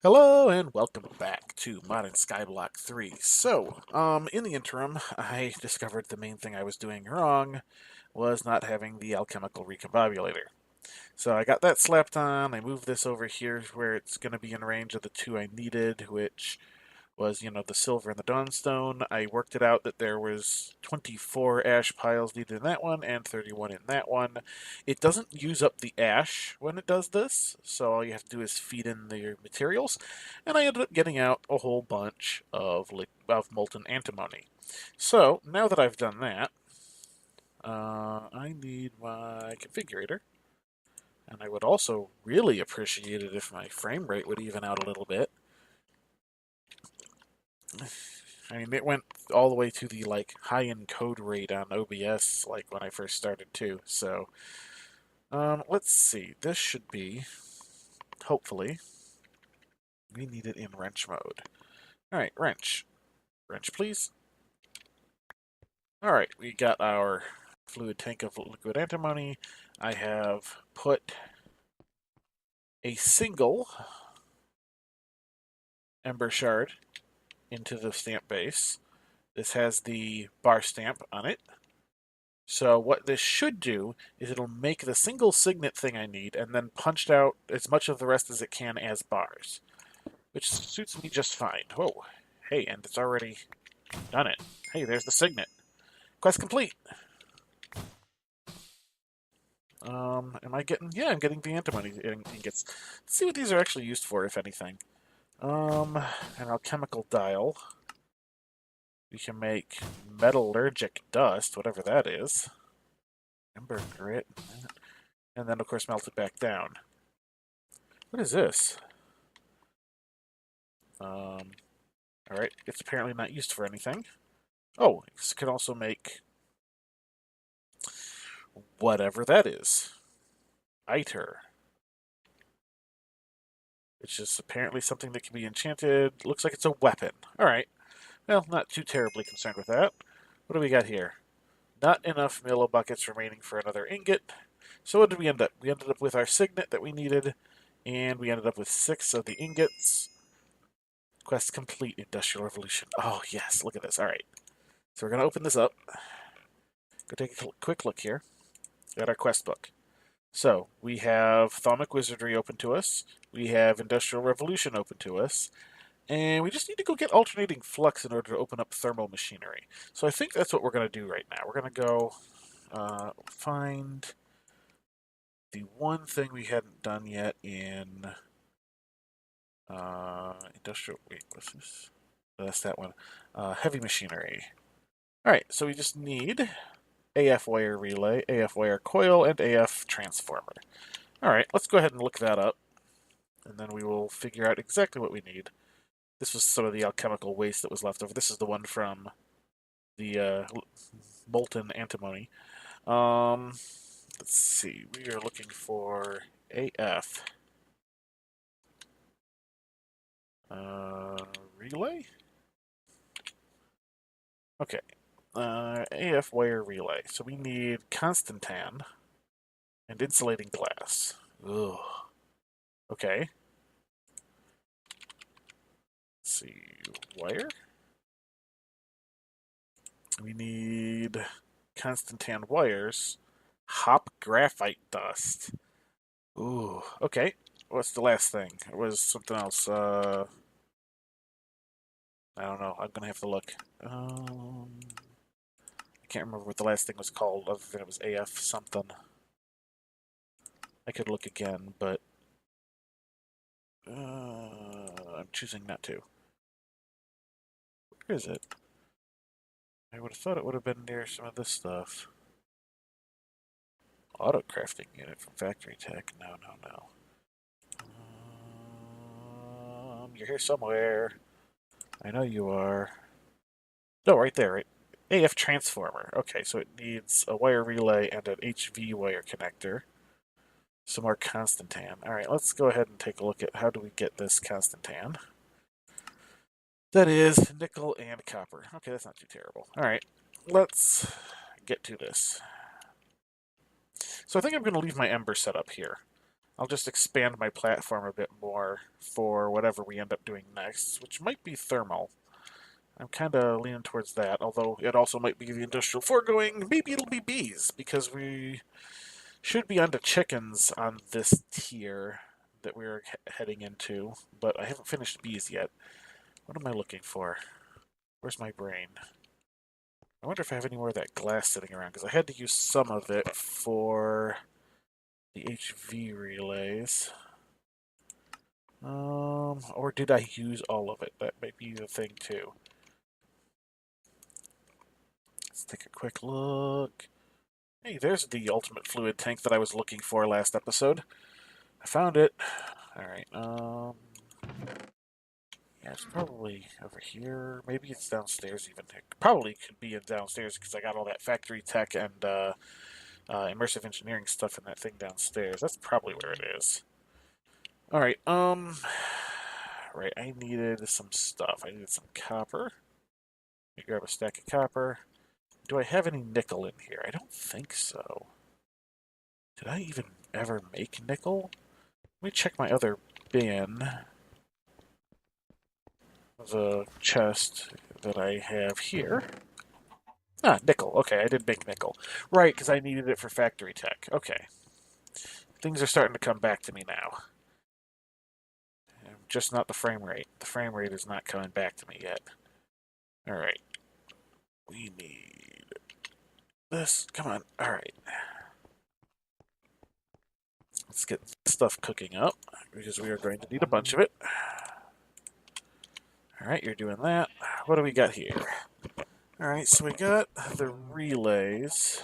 Hello and welcome back to Modern Skyblock 3. In the interim, I discovered the main thing I was doing wrong was not having the alchemical recombobulator. So I got that slapped on, I moved this over here where it's going to be in range of the two I needed, which was, the silver and the dawnstone. I worked it out that there was 24 ash piles needed in that one and 31 in that one. It doesn't use up the ash when it does this, so all you have to do is feed in the materials, and I ended up getting out a whole bunch of molten antimony. So now that I've done that, I need my configurator, and I would also really appreciate it if my frame rate would even out a little bit. I mean, it went all the way to the high encode rate on OBS when I first started too. So, let's see. This should be, hopefully, we need it in wrench mode. All right, wrench, please. All right, we got our fluid tank of liquid antimony. I have put a single ember shard into the stamp base. This has the bar stamp on it. So what this should do is it'll make the single signet thing I need and then punched out as much of the rest as it can as bars, which suits me just fine. Whoa. Hey, and it's already done it. Hey, there's the signet. Quest complete. Am I getting... Yeah, I'm getting the antimony ingots. Let's see what these are actually used for, if anything. An alchemical dial. We can make metallurgic dust, whatever that is. Ember grit. And then, of course, melt it back down. What is this? Alright, it's apparently not used for anything. Oh, this can also make whatever that is. Iter. It's just apparently something that can be enchanted. Looks like it's a weapon. Alright. Well, not too terribly concerned with that. What do we got here? Not enough Milo buckets remaining for another ingot. So what did we end up? We ended up with our signet that we needed, and we ended up with 6 of the ingots. Quest complete, Industrial Revolution. Oh, yes, look at this. Alright. So we're going to open this up. Go take a quick look here at our quest book. So we have Thaumic Wizardry open to us. We have Industrial Revolution open to us. And we just need to go get alternating flux in order to open up thermal machinery. So I think that's what we're going to do right now. We're going to go find the one thing we hadn't done yet in industrial... Wait, what's this? That's that one. Heavy machinery. Alright, so we just need AF wire relay, AF wire coil, and AF transformer. Alright, let's go ahead and look that up, and then we will figure out exactly what we need. This was some of the alchemical waste that was left over. This is the one from the molten antimony. Let's see, we are looking for AF. Relay? Okay. AF wire relay. So we need Constantan and insulating glass. Ugh. Okay. Let's see. Wire? We need Constantan wires. Hop graphite dust. Ooh. Okay. What's the last thing? It was something else. I don't know. I'm gonna have to look. I can't remember what the last thing was called, other than it was AF something. I could look again, but I'm choosing not to. Where is it? I would have thought it would have been near some of this stuff. Auto crafting unit from Factory Tech. No, no, no. You're here somewhere. I know you are. No, right there, right? AF transformer. Okay, so it needs a wire relay and an HV wire connector. Some more Constantan. Alright, let's go ahead and take a look at how do we get this Constantan. That is nickel and copper. Okay, that's not too terrible. Alright, let's get to this. So I think I'm going to leave my ember set up here. I'll just expand my platform a bit more for whatever we end up doing next, which might be thermal. I'm kind of leaning towards that, although it also might be the industrial foregoing. Maybe it'll be bees, because we should be onto chickens on this tier that we're heading into, but I haven't finished bees yet. What am I looking for? Where's my brain? I wonder if I have any more of that glass sitting around, because I had to use some of it for the HV relays. Or did I use all of it? That might be the thing, too. Let's take a quick look. Hey, there's the ultimate fluid tank that I was looking for last episode. I found it. Alright, yeah, it's probably over here. Maybe it's downstairs even. It probably could be in downstairs because I got all that factory tech and immersive engineering stuff in that thing downstairs. That's probably where it is. Alright, right, I needed some stuff. I needed some copper. Let me grab a stack of copper. Do I have any nickel in here? I don't think so. Did I even ever make nickel? Let me check my other bin. The chest that I have here. Ah, nickel. Okay, I did make nickel. Right, because I needed it for factory tech. Okay. Things are starting to come back to me now. Just not the frame rate. The frame rate is not coming back to me yet. Alright. We need this. Come on. Alright. Let's get stuff cooking up, because we are going to need a bunch of it. Alright, you're doing that. What do we got here? Alright, so we got the relays.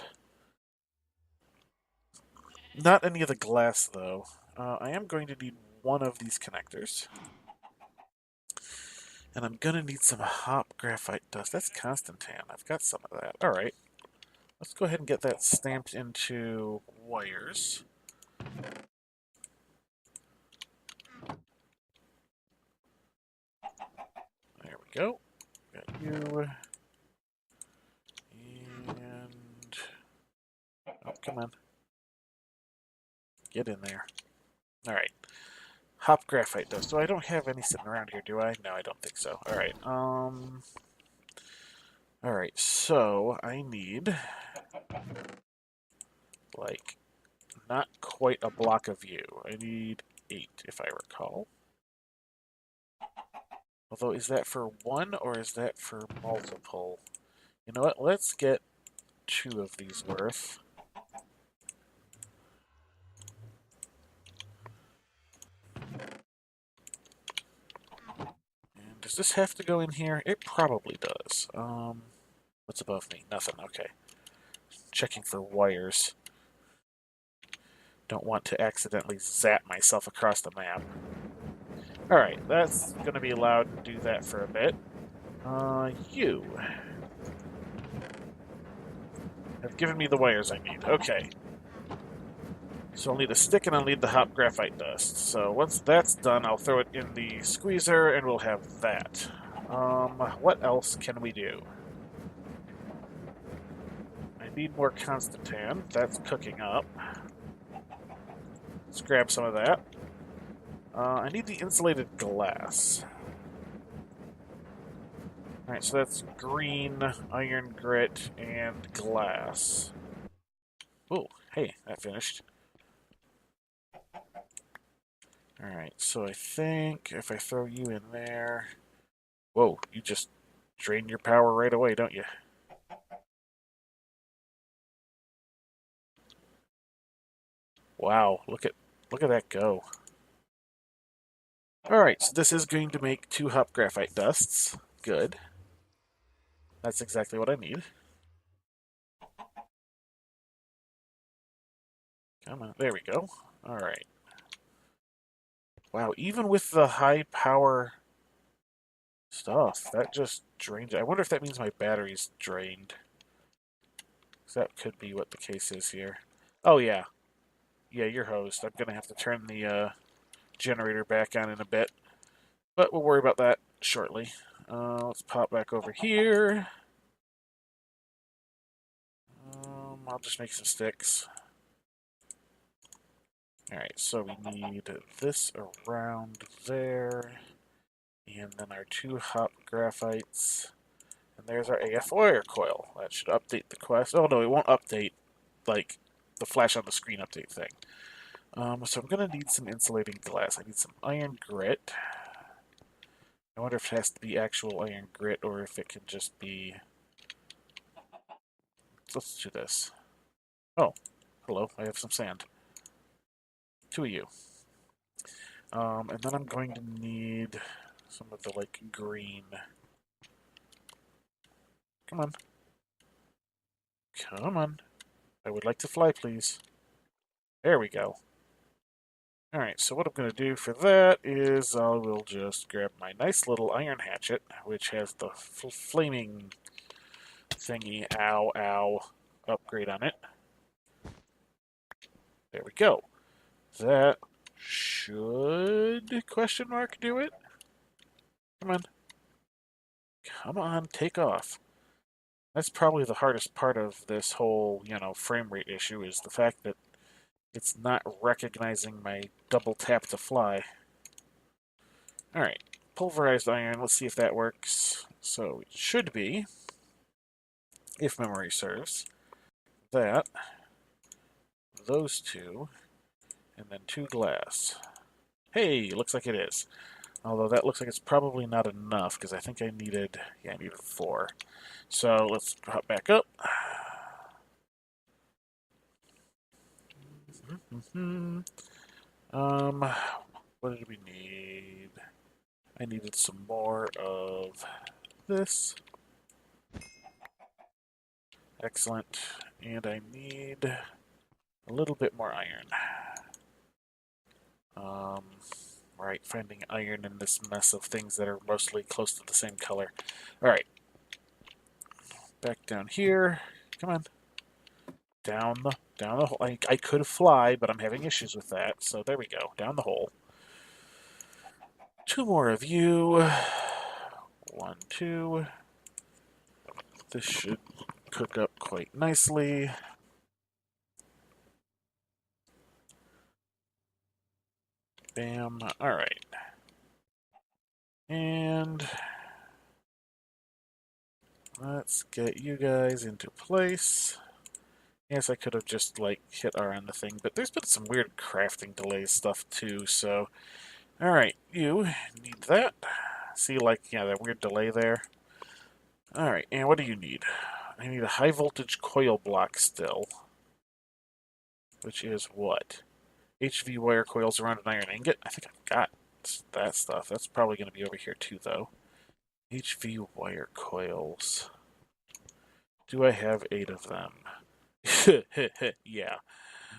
Not any of the glass, though. I am going to need one of these connectors. And I'm going to need some hop graphite dust. That's Constantan. I've got some of that. Alright. Let's go ahead and get that stamped into wires. There we go. Got you. And... oh, come on. Get in there. Alright. Hop graphite dust. So I don't have any sitting around here, do I? No, I don't think so. Alright, alright, so I need... like, not quite a block of you. I need 8, if I recall. Although, is that for one, or is that for multiple? You know what? Let's get 2 of these worth. And does this have to go in here? It probably does. What's above me? Nothing. Okay. Checking for wires. Don't want to accidentally zap myself across the map. Alright, that's going to be allowed to do that for a bit. You have given me the wires I need. Okay. So I'll need a stick and I'll need the hop graphite dust. So once that's done, I'll throw it in the squeezer and we'll have that. What else can we do? I need more Constantan. That's cooking up. Let's grab some of that. I need the insulated glass. Alright, so that's green, iron grit, and glass. Oh, hey, that finished. Alright, so I think if I throw you in there... whoa, you just drain your power right away, don't you? Wow, look at that go. Alright, so this is going to make 2 hop graphite dusts. Good. That's exactly what I need. Come on, there we go. Alright. Wow, even with the high power stuff, that just drains it. I wonder if that means my battery's drained. That could be what the case is here. Oh, yeah. Yeah, you're hosed. I'm going to have to turn the generator back on in a bit. But we'll worry about that shortly. Let's pop back over here. I'll just make some sticks. Alright, so we need this around there, and then our 2 hop graphites, and there's our AF wire coil. That should update the quest. Oh no, it won't update, like, the flash on the screen update thing. So I'm going to need some insulating glass. I need some iron grit. I wonder if it has to be actual iron grit, or if it can just be... Let's do this. Oh, hello, I have some sand. 2 of you. And then I'm going to need some of the, like, green. Come on. Come on. I would like to fly, please. There we go. Alright, so what I'm going to do for that is I will just grab my nice little iron hatchet, which has the flaming thingy, ow, upgrade on it. There we go. That should, question mark, do it? Come on. Come on, take off. That's probably the hardest part of this whole, frame rate issue, is the fact that it's not recognizing my double tap to fly. Alright, pulverized iron, let's see if that works. So it should be, if memory serves, that, those 2, and then 2 glass. Hey, looks like it is. Although that looks like it's probably not enough, because I think I needed 4. So let's hop back up. What did we need? I needed some more of this. Excellent. And I need a little bit more iron. Right, finding iron in this mess of things that are mostly close to the same color. Alright. Back down here. Come on. Down the hole. I could fly, but I'm having issues with that. So there we go. Down the hole. 2 more of you. 1, 2. This should cook up quite nicely. Bam. Alright. And let's get you guys into place. Yes, I could have just, like, hit R on the thing, but there's been some weird crafting delay stuff, too, so... Alright, you need that. See, like, that weird delay there? Alright, and what do you need? I need a high-voltage coil block still. Which is what? HV wire coils around an iron ingot? I think I've got that stuff. That's probably going to be over here, too, though. HV wire coils. Do I have 8 of them? Yeah.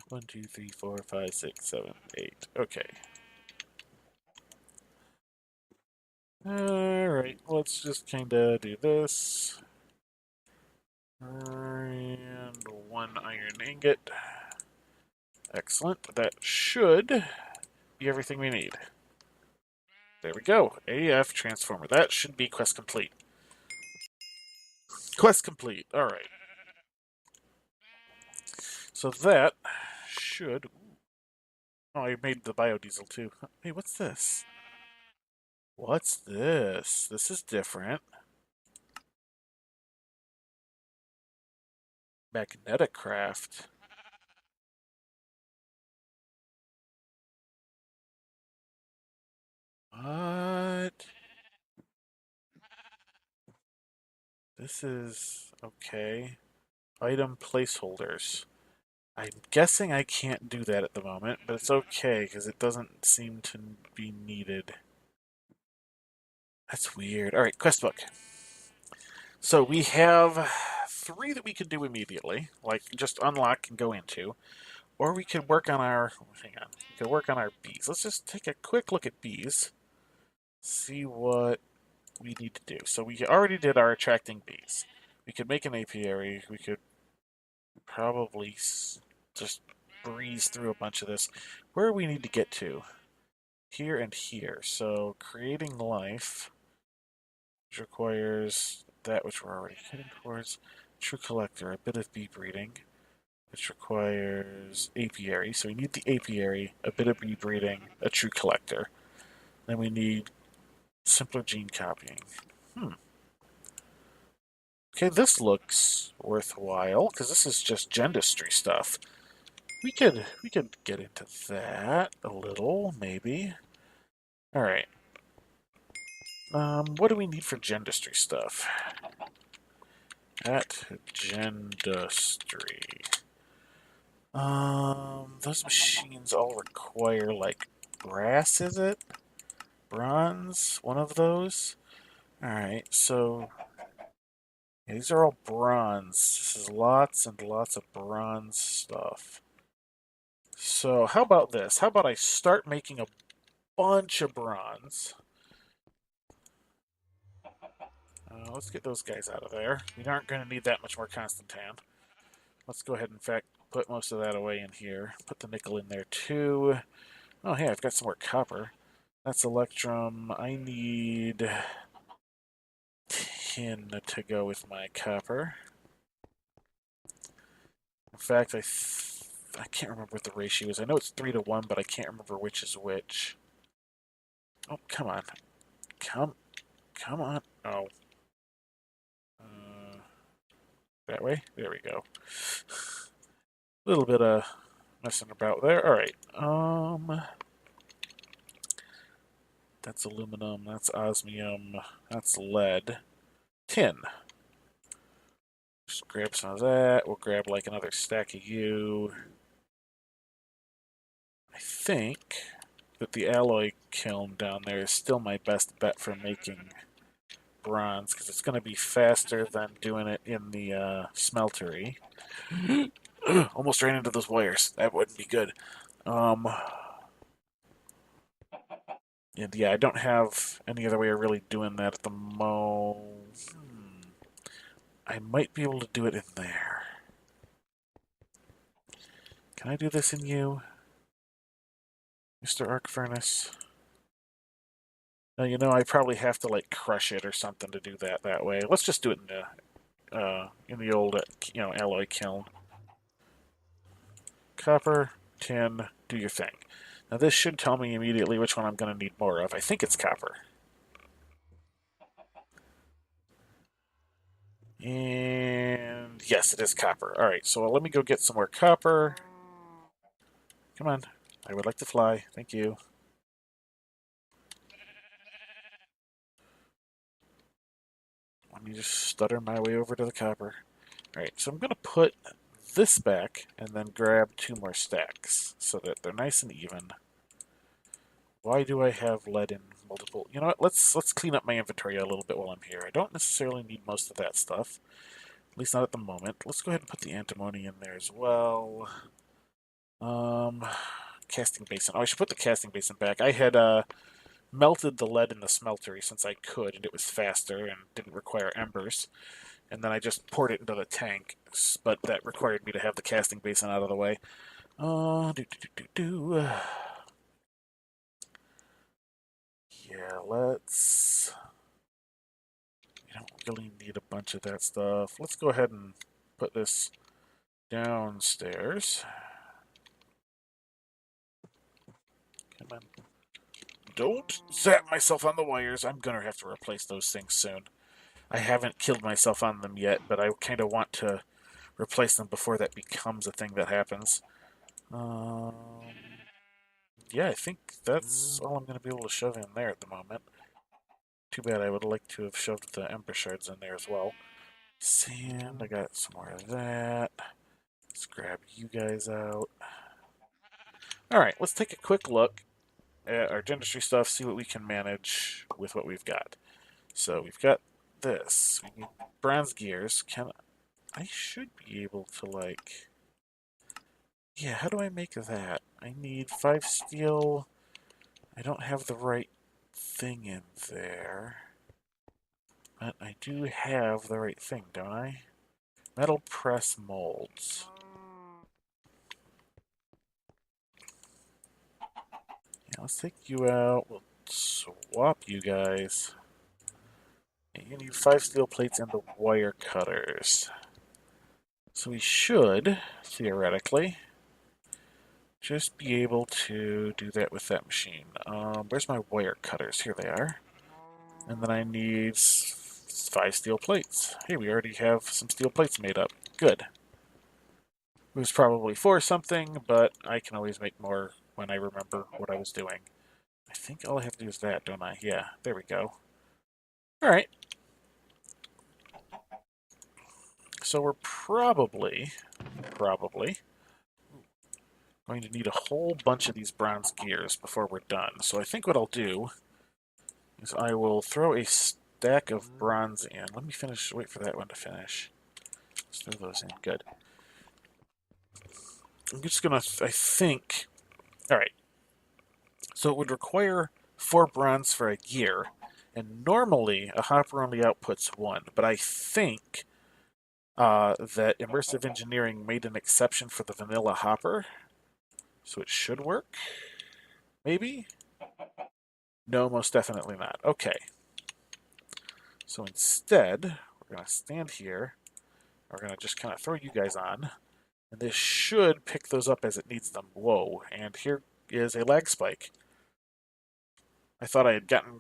1, 2, 3, 4, 5, 6, 7, 8. Okay. Alright, let's just kinda do this. And 1 iron ingot. Excellent. That should be everything we need. There we go. AF transformer. That should be quest complete. Quest complete. Alright. So that should... Oh, I made the biodiesel too. Hey, what's this? What's this? This is different. Magnetic craft. What? This is... okay. Item placeholders. I'm guessing I can't do that at the moment, but it's okay, because it doesn't seem to be needed. That's weird. Alright, quest book. So we have 3 that we can do immediately, like just unlock and go into. Or we could work on our... hang on. We could work on our bees. Let's just take a quick look at bees. See what we need to do. So we already did our attracting bees. We could make an apiary. We could probably just breeze through a bunch of this. Where do we need to get to? Here and here. So creating life, which requires that which we're already heading towards. True collector, a bit of bee breeding. which requires apiary. So we need the apiary, a bit of bee breeding, a true collector. Then we need simpler gene copying. Okay, this looks worthwhile because this is just gendistry stuff. We could get into that a little, maybe. All right. What do we need for gendistry stuff? At gendistry. Those machines all require like brass, is it? Bronze? One of those? Alright, so yeah, these are all bronze. This is lots and lots of bronze stuff. So how about this? How about I start making a bunch of bronze? Let's get those guys out of there. We aren't going to need that much more Constantan. Let's go ahead and, in fact, put most of that away in here. Put the nickel in there, too. Oh, hey, I've got some more copper. That's electrum. I need tin to go with my copper. In fact, I can't remember what the ratio is. I know it's 3 to 1, but I can't remember which is which. Oh, come on. Come on. Oh. That way? There we go. A little bit of messing about there. Alright. That's aluminum. That's osmium. That's lead. Tin. Just grab some of that. We'll grab like another stack of you. I think that the alloy kiln down there is still my best bet for making bronze because it's going to be faster than doing it in the smeltery. Almost ran into those wires. That wouldn't be good. And yeah, I don't have any other way of really doing that at the moment. I might be able to do it in there. Can I do this in you, Mr. Arc Furnace? No, you know, I probably have to like crush it or something to do that way. Let's just do it in the old alloy kiln. Copper, tin, do your thing. Now this should tell me immediately which one I'm going to need more of. I think it's copper. And yes, it is copper. Alright, so let me go get some more copper. Come on. I would like to fly. Thank you. Let me just stutter my way over to the copper. Alright, so I'm going to put this back and then grab 2 more stacks so that they're nice and even. Why do I have lead in multiple? You know what? Let's clean up my inventory a little bit while I'm here. I don't necessarily need most of that stuff. At least not at the moment. Let's go ahead and put the antimony in there as well. Casting basin. Oh, I should put the casting basin back. I had melted the lead in the smeltery since I could, and it was faster and didn't require embers. And then I just poured it into the tank, but that required me to have the casting basin out of the way. Yeah, let's... We don't really need a bunch of that stuff. Let's go ahead and put this downstairs. Come on. Don't zap myself on the wires. I'm gonna have to replace those things soon. I haven't killed myself on them yet, but I kind of want to replace them before that becomes a thing that happens. Yeah, I think that's all I'm going to be able to shove in there at the moment. Too bad, I would like to have shoved the Ember Shards in there as well. Sand, I got some more of that. Let's grab you guys out. Alright, let's take a quick look at our dentistry stuff, see what we can manage with what we've got. So we've got this. We need bronze gears. I should be able to, like... Yeah, how do I make that? I need 5 steel. I don't have the right thing in there. But I do have the right thing, don't I? Metal press molds. Yeah, let's take you out. We'll swap you guys. And you need 5 steel plates and the wire cutters. So we should, theoretically, just be able to do that with that machine. Where's my wire cutters? Here they are. And then I need 5 steel plates. Hey, we already have some steel plates made up. Good. It was probably for something, but I can always make more when I remember what I was doing. I think all I have to do is that, don't I? Yeah, there we go. Alright. So we're probably going to need a whole bunch of these bronze gears before we're done. So I think what I'll do is I will throw a stack of bronze in. Let me finish, wait for that one to finish. Let's throw those in. Good. I'm just gonna, I think, alright. So it would require 4 bronze for a gear, and normally a hopper only outputs 1, but I think that immersive engineering made an exception for the vanilla hopper, so it should work. Maybe? No, most definitely not. Okay. So instead, we're going to stand here. We're going to just kind of throw you guys on. And this should pick those up as it needs them. Whoa. And here is a lag spike. I thought I had gotten,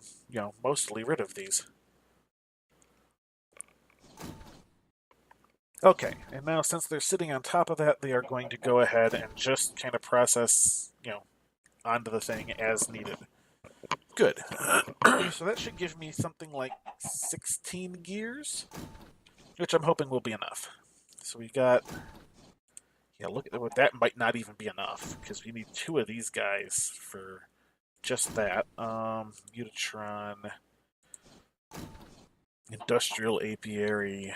mostly rid of these. Okay, and now since they're sitting on top of that, they are going to go ahead and just kind of process, onto the thing as needed. Good. So that should give me something like 16 gears, which I'm hoping will be enough. So we got... Yeah, look, that might not even be enough, because we need 2 of these guys for just that. Mutatron, Industrial Apiary,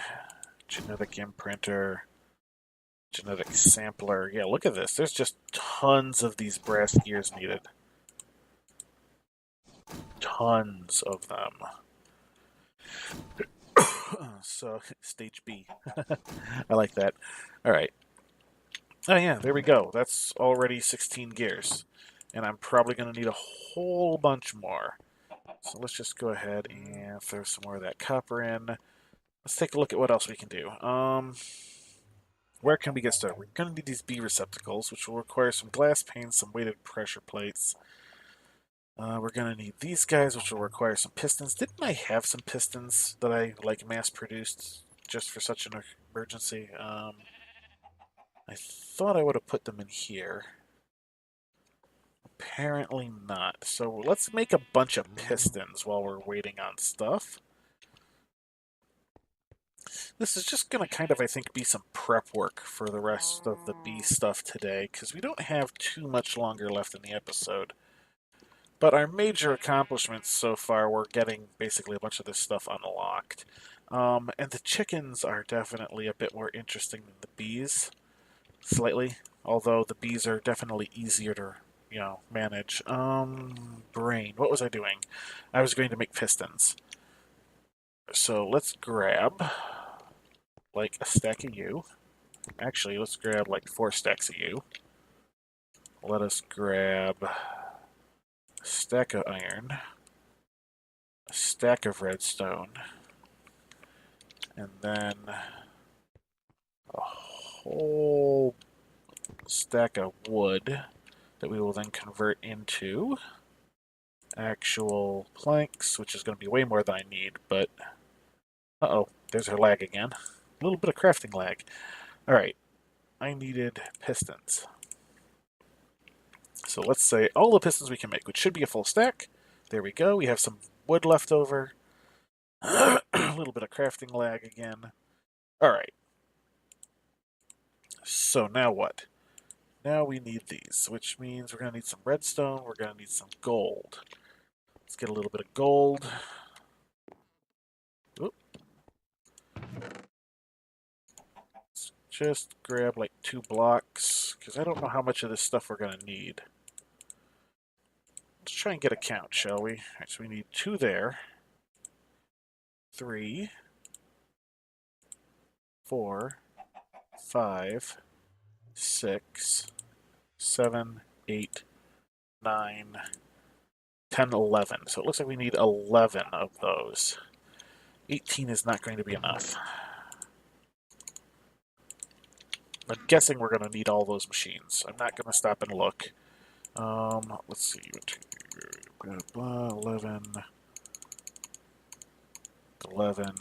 Genetic Imprinter, Genetic Sampler. Yeah, look at this. There's just tons of these brass gears needed. Tons of them. So, stage B. I like that. Alright. Oh yeah, there we go. That's already 16 gears. And I'm probably going to need a whole bunch more. So let's just go ahead and throw some more of that copper in. Let's take a look at what else we can do. Where can we get started? We're going to need these B receptacles, which will require some glass panes, some weighted pressure plates. We're going to need these guys, which will require some pistons. Didn't I have some pistons that I mass-produced just for such an emergency? I thought I would have put them in here. Apparently not. So let's make a bunch of pistons while we're waiting on stuff. This is just going to kind of, I think, be some prep work for the rest of the B stuff today, because we don't have too much longer left in the episode. But our major accomplishments so far were getting basically a bunch of this stuff unlocked. And the chickens are definitely a bit more interesting than the bees, slightly. Although the bees are definitely easier to, manage. Brain. What was I doing? I was going to make pistons. So let's grab, like, a stack of you. Actually, let's grab, like, 4 stacks of you. Let us grab a stack of iron, a stack of redstone, and then a whole stack of wood that we will then convert into actual planks, which is going to be way more than I need, but... Uh-oh, there's our lag again. A little bit of crafting lag. Alright, I needed pistons. So let's say all the pistons we can make, which should be a full stack. There we go, we have some wood left over. A little bit of crafting lag again. Alright. So now what? Now we need these, which means we're going to need some redstone, we're going to need some gold. Let's get a little bit of gold. Oop. Let's just grab like 2 blocks, because I don't know how much of this stuff we're going to need. Let's try and get a count, shall we? Alright, so we need 2 there. 3, 4, 5, 6, 7, 8, 9, 10, 11. So it looks like we need 11 of those. 18 is not going to be enough. I'm guessing we're going to need all those machines. I'm not going to stop and look. Let's see. Blah, blah, 11. 11.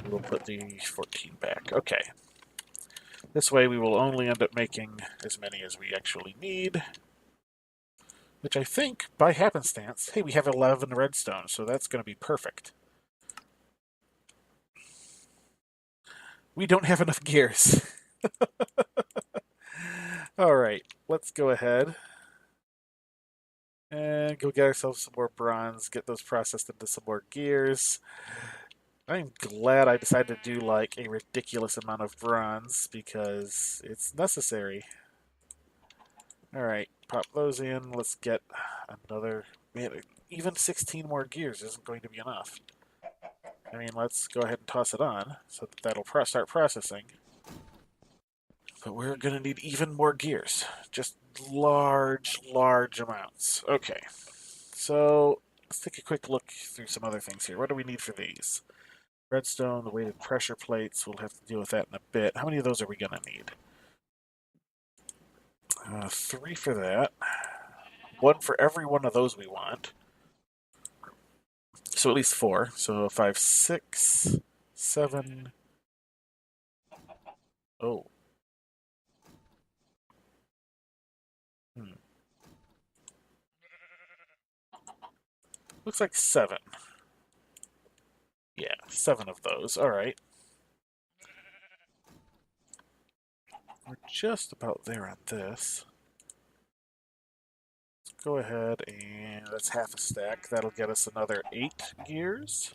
We'll put the 14 back. Okay. This way we will only end up making as many as we actually need. Which I think, by happenstance, hey, we have 11 redstone, so that's going to be perfect. We don't have enough gears. Alright, let's go ahead and go get ourselves some more bronze, get those processed into some more gears. I'm glad I decided to do like a ridiculous amount of bronze because it's necessary. Alright, pop those in. Let's get another... Man, even 16 more gears isn't going to be enough. I mean, let's go ahead and toss it on so that that'll start processing. But we're going to need even more gears. Just large, large amounts. Okay. So, let's take a quick look through some other things here. What do we need for these? Redstone, the weighted pressure plates. We'll have to deal with that in a bit. How many of those are we going to need? 3 for that. 1 for every one of those we want. So at least 4. So 5, 6, 7. Oh. Looks like 7. Yeah, 7 of those. Alright. We're just about there on this. Let's go ahead and that's half a stack. That'll get us another 8 gears.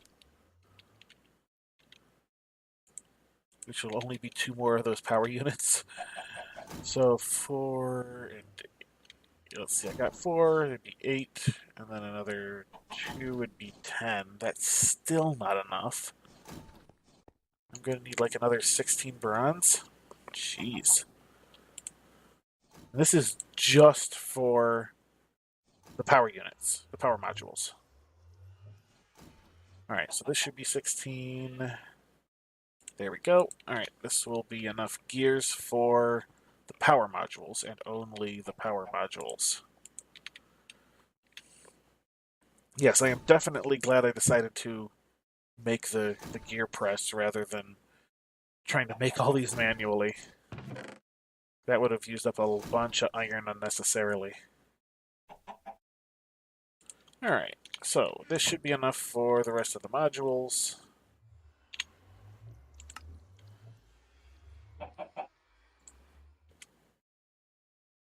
Which will only be 2 more of those power units. So 4 and... Let's see, I got 4, it'd be 8, and then another 2 would be 10. That's still not enough. I'm gonna need like another 16 bronze. Jeez. And this is just for the power units, the power modules. Alright, so this should be 16. There we go. Alright, this will be enough gears for the power modules, and only the power modules. Yes, I am definitely glad I decided to make the gear press rather than trying to make all these manually. That would have used up a bunch of iron unnecessarily. Alright, so this should be enough for the rest of the modules.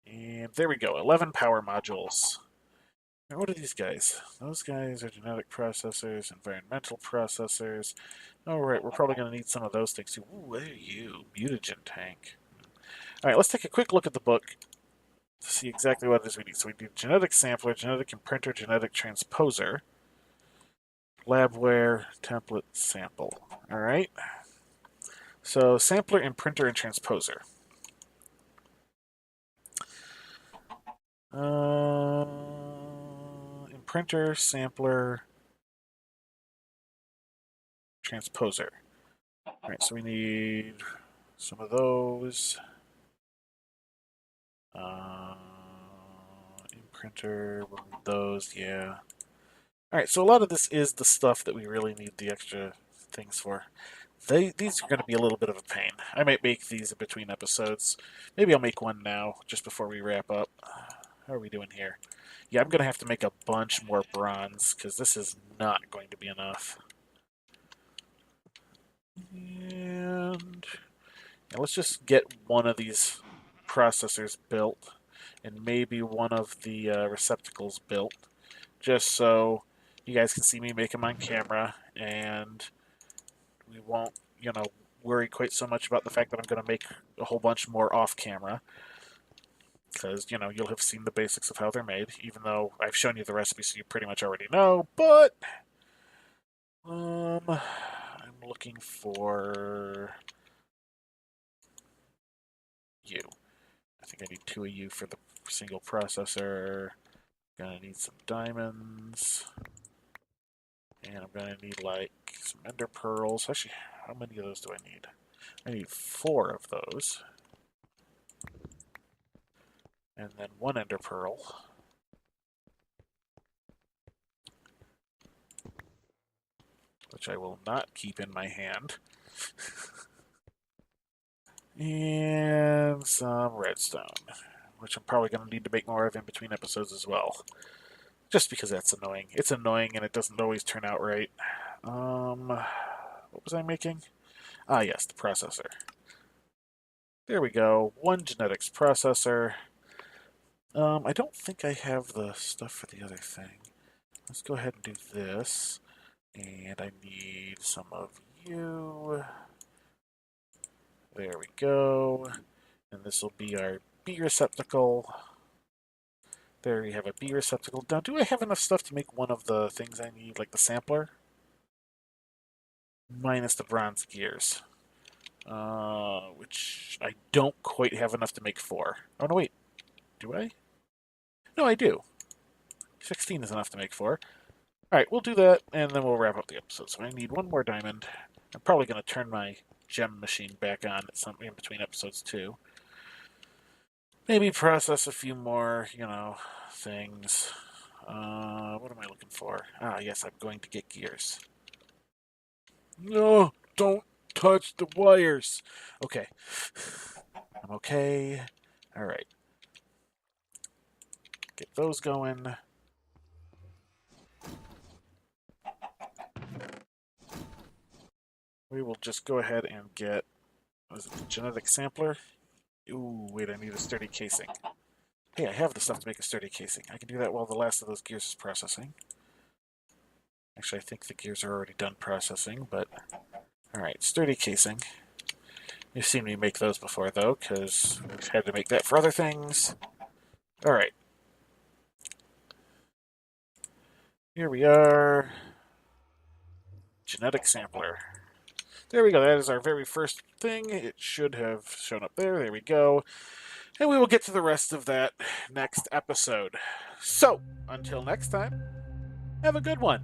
And there we go, 11 power modules. Now, what are these guys? Those guys are genetic processors, environmental processors. Alright, we're probably going to need some of those things too. Ooh, what are you? Mutagen tank. Alright, let's take a quick look at the book to see exactly what it is we need. So we need genetic sampler, genetic imprinter, genetic transposer, labware, template, sample. Alright. So sampler, imprinter, and transposer. Imprinter, sampler, transposer. Alright, so we need some of those. Imprinter, we'll need those, yeah. Alright, so a lot of this is the stuff that we really need the extra things for. These are going to be a little bit of a pain. I might make these in between episodes. Maybe I'll make one now, just before we wrap up. How are we doing here? Yeah, I'm going to have to make a bunch more bronze, because this is not going to be enough. And yeah, let's just get one of these processors built, and maybe one of the receptacles built, just so you guys can see me make them on camera, and we won't, worry quite so much about the fact that I'm going to make a whole bunch more off camera. Because, you'll have seen the basics of how they're made, even though I've shown you the recipe so you pretty much already know, but... I'm looking for... you. I think I need 2 of you for the single processor. Gonna need some diamonds. And I'm gonna need, like, some ender pearls. Actually, how many of those do I need? I need 4 of those. And then 1 ender pearl. Which I will not keep in my hand. And some redstone, which I'm probably going to need to make more of in between episodes as well. Just because that's annoying. It's annoying and it doesn't always turn out right. What was I making? Ah, yes, the processor. There we go. 1 genetics processor. I don't think I have the stuff for the other thing. Let's go ahead and do this. And I need some of you. There we go. And this will be our B receptacle. There we have a B receptacle. Now, do I have enough stuff to make one of the things I need, like the sampler? Minus the bronze gears. Which I don't quite have enough to make 4. Oh, no, wait. Do I? No, I do. 16 is enough to make 4. Alright, we'll do that, and then we'll wrap up the episode. So I need 1 more diamond. I'm probably going to turn my gem machine back on at some in between episodes, too. Maybe process a few more, things. What am I looking for? Ah, yes, I'm going to get gears. No, don't touch the wires. Okay. I'm okay. Alright. Get those going. We will just go ahead and get, what is it, the genetic sampler? Ooh, wait, I need a sturdy casing. Hey, I have the stuff to make a sturdy casing. I can do that while the last of those gears is processing. Actually, I think the gears are already done processing, but... Alright, sturdy casing. You've seen me make those before, though, because we've had to make that for other things. Alright. Here we are. Genetic sampler. There we go. That is our very first thing. It should have shown up there. There we go. And we will get to the rest of that next episode. So, until next time, have a good one.